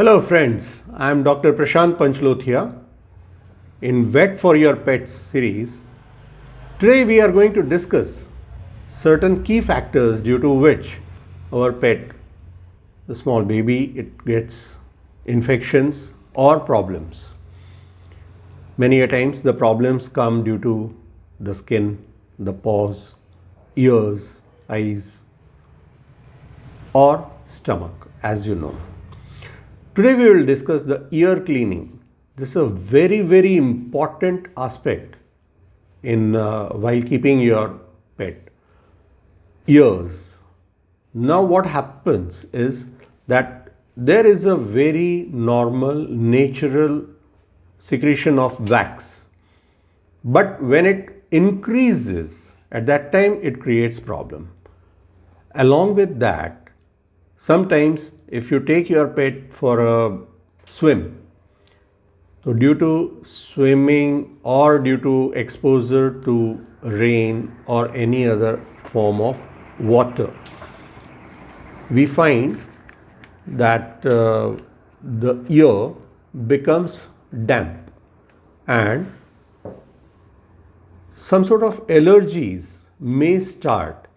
Hello friends, I am Dr. Prashant Panchlothia in Vet for Your Pets series. Today we are going to discuss certain key factors due to which our pet, the small baby, it gets infections or problems. Many a times the problems come due to the skin, the paws, ears, eyes or stomach, as you know. Today we will discuss the ear cleaning. This is a very important aspect in while keeping your pet. Ears. Now what happens is that there is a very normal natural secretion of wax, but when it increases, at that time it creates problem. Along with that, sometimes if you take your pet for a swim, so due to swimming or due to exposure to rain or any other form of water, we find that the ear becomes damp and some sort of allergies may start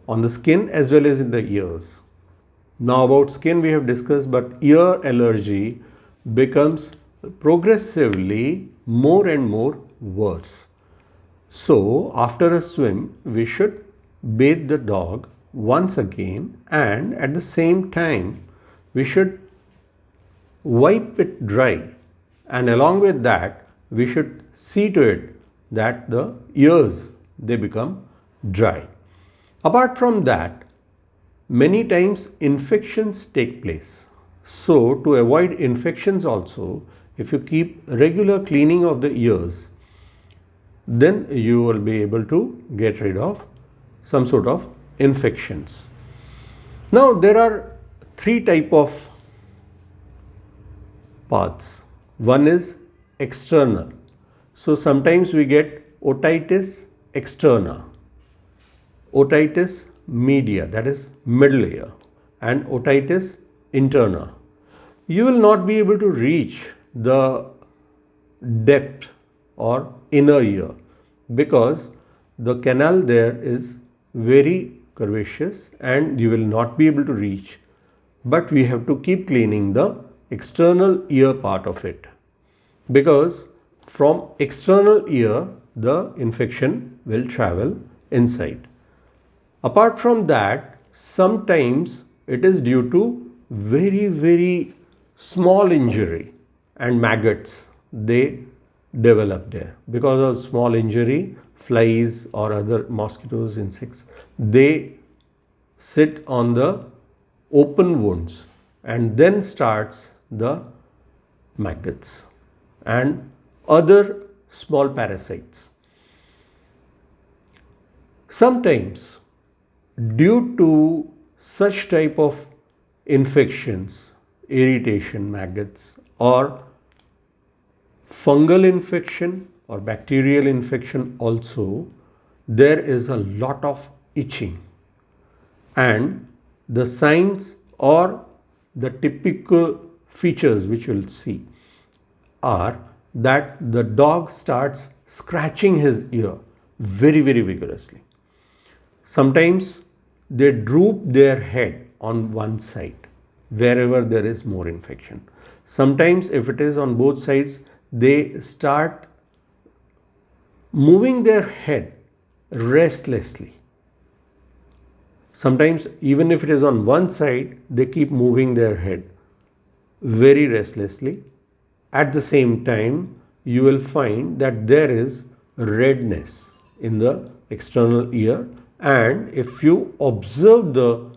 on the skin as well as in the ears. Now about skin we have discussed, but ear allergy becomes progressively more and more worse. So after a swim we should bathe the dog once again, and at the same time we should wipe it dry, and along with that we should see to it that the ears they become dry. Apart from that, many times infections take place. So to avoid infections also, if you keep regular cleaning of the ears, then you will be able to get rid of some sort of infections. Now there are three type of paths. One is external. So sometimes we get otitis externa, otitis media, that is middle ear, and otitis interna. You will not be able to reach the depth or inner ear because the canal there is very curvaceous and you will not be able to reach, but we have to keep cleaning the external ear part of it, because from external ear the infection will travel inside. Apart from that, sometimes it is due to very small injury and maggots they develop there. Because of small injury, flies or other mosquitoes, insects, they sit on the open wounds and then starts the maggots and other small parasites. Sometimes due to such type of infections, irritation, maggots or fungal infection or bacterial infection also, there is a lot of itching, and the signs or the typical features which you will see are that the dog starts scratching his ear very vigorously. Sometimes they droop their head on one side wherever there is more infection. Sometimes if it is on both sides, they start moving their head restlessly. Sometimes even if it is on one side, they keep moving their head very restlessly. At the same time, you will find that there is redness in the external ear, and if you observe the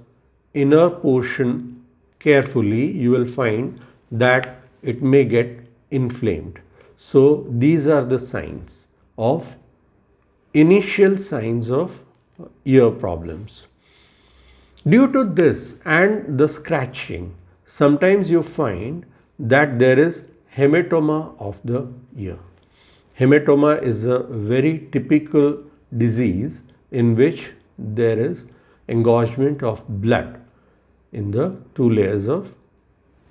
inner portion carefully, you will find that it may get inflamed. So these are the signs of initial signs of ear problems. Due to this and the scratching, sometimes you find that there is hematoma of the ear. Hematoma is a very typical disease in which there is engorgement of blood in the two layers of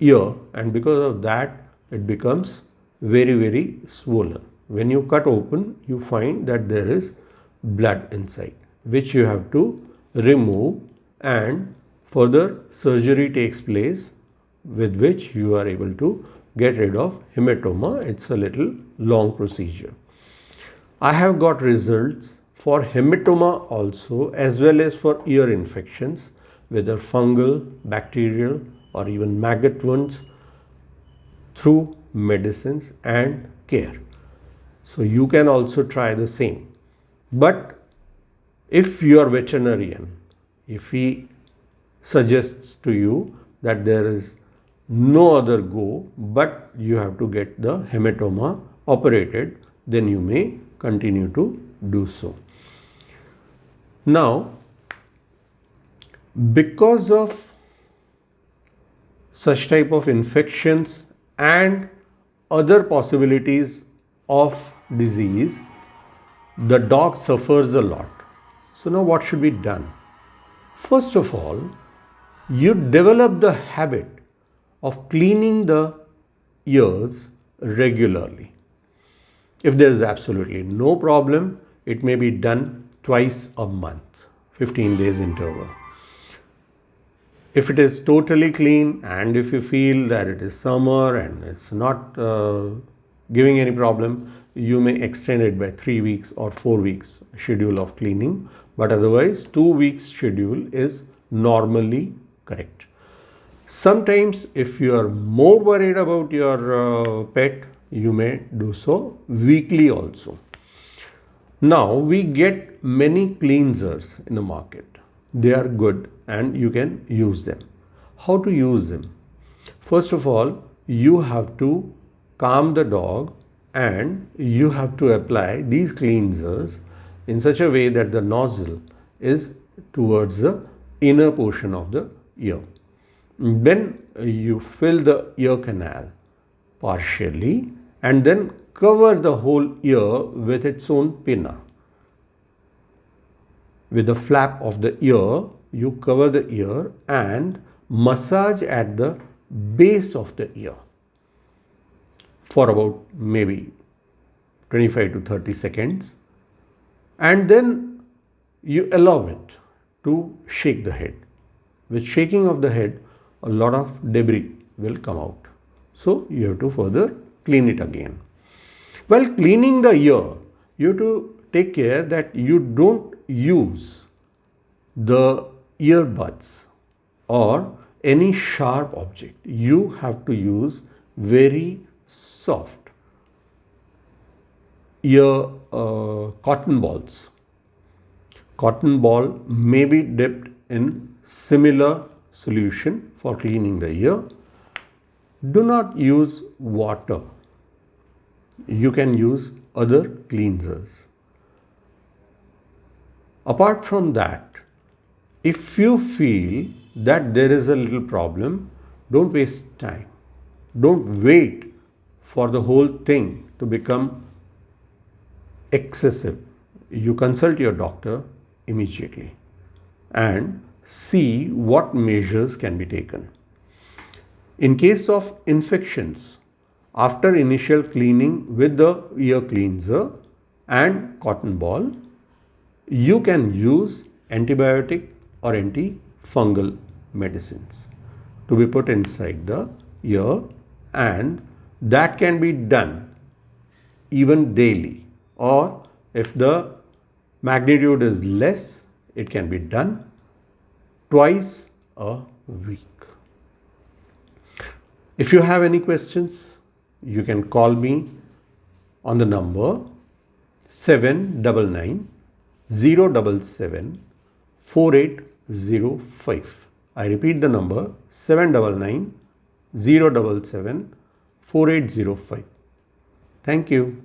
ear, and because of that it becomes very swollen. When you cut open, you find that there is blood inside, which you have to remove, and further surgery takes place with which you are able to get rid of hematoma. It's a little long procedure. I have got results for hematoma also, as well as for ear infections, whether fungal, bacterial, or even maggot wounds, through medicines and care. So you can also try the same. But if you are veterinarian, if he suggests to you that there is no other go but you have to get the hematoma operated, then you may continue to do so. Now, because of such type of infections and other possibilities of disease, the dog suffers a lot. So now what should be done? First of all, you develop the habit of cleaning the ears regularly. If there is absolutely no problem, it may be done twice a month, 15 days interval. If it is totally clean, and if you feel that it is summer and it's not giving any problem, you may extend it by 3 weeks or 4 weeks schedule of cleaning, but otherwise 2 weeks schedule is normally correct. Sometimes if you are more worried about your pet, you may do so weekly also. Now we get many cleansers in the market. They are good and you can use them. How to use them? First of all, you have to calm the dog and you have to apply these cleansers in such a way that the nozzle is towards the inner portion of the ear. Then you fill the ear canal partially and then cover the whole ear with its own pinna. With the flap of the ear, you cover the ear and massage at the base of the ear for about maybe 25 to 30 seconds, and then you allow it to shake the head. With shaking of the head, a lot of debris will come out. So you have to further clean it again. While cleaning the ear, you have to take care that you don't use the earbuds or any sharp object. You have to use very soft ear cotton balls. Cotton ball may be dipped in similar solution for cleaning the ear. Do not use water. You can use other cleansers. Apart from that, if you feel that there is a little problem, don't waste time. Don't wait for the whole thing to become excessive. You consult your doctor immediately and see what measures can be taken. In case of infections, after initial cleaning with the ear cleanser and cotton ball, you can use antibiotic or antifungal medicines to be put inside the ear, and that can be done even daily, or if the magnitude is less, it can be done twice a week. If you have any questions, you can call me on the number 799 077 4805. I repeat the number 799 077 4805. Thank you.